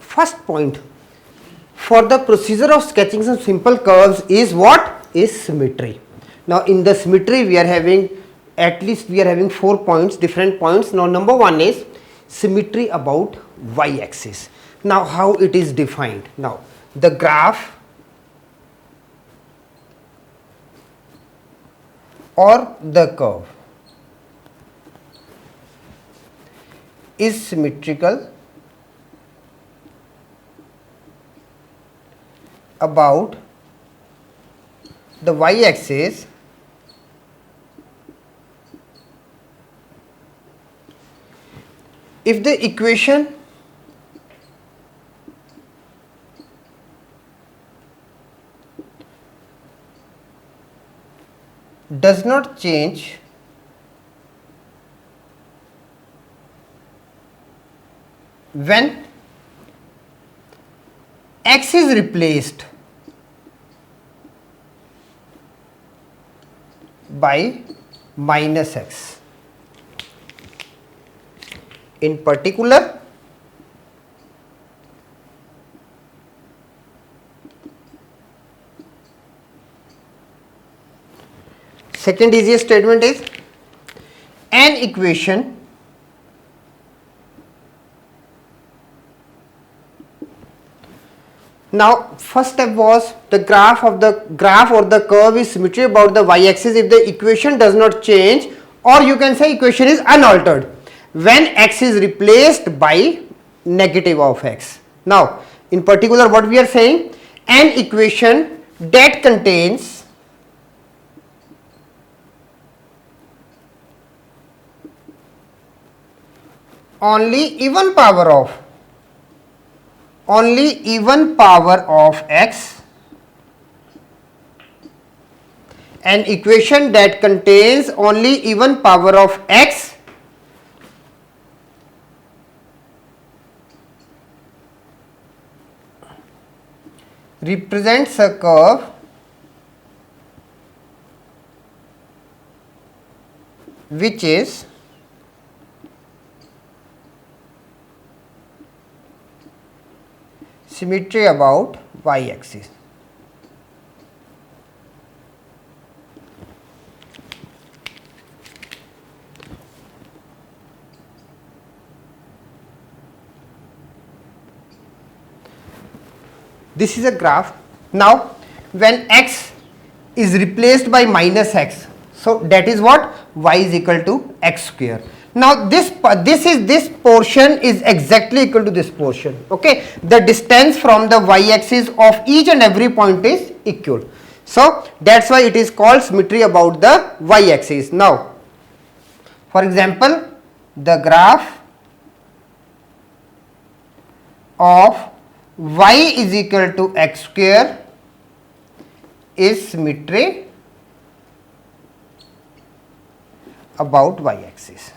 First point for the procedure of sketching some simple curves is what? Is symmetry. Now in the symmetry we are having at least 4 points, different points. Now number 1 is symmetry about y axis. Now how it is defined? Now the graph or the curve is symmetrical about the y axis if the equation does not change when x is replaced by minus x. In particular, second easiest statement is an equation now first step was the graph or the curve is symmetry about the y axis if the equation does not change, or you can say equation is unaltered when x is replaced by negative of x. Now in particular what we are saying, an equation that contains only even power of x, an equation that contains only even power of x represents a curve which is symmetry about y axis. This is a graph. Now when x is replaced by minus x, so that is what? Y is equal to x square. Now this portion is exactly equal to this portion. Okay, the distance from the y axis of each and every point is equal. So that's why it is called symmetry about the y axis. Now for example, the graph of y is equal to x square is symmetry about y axis.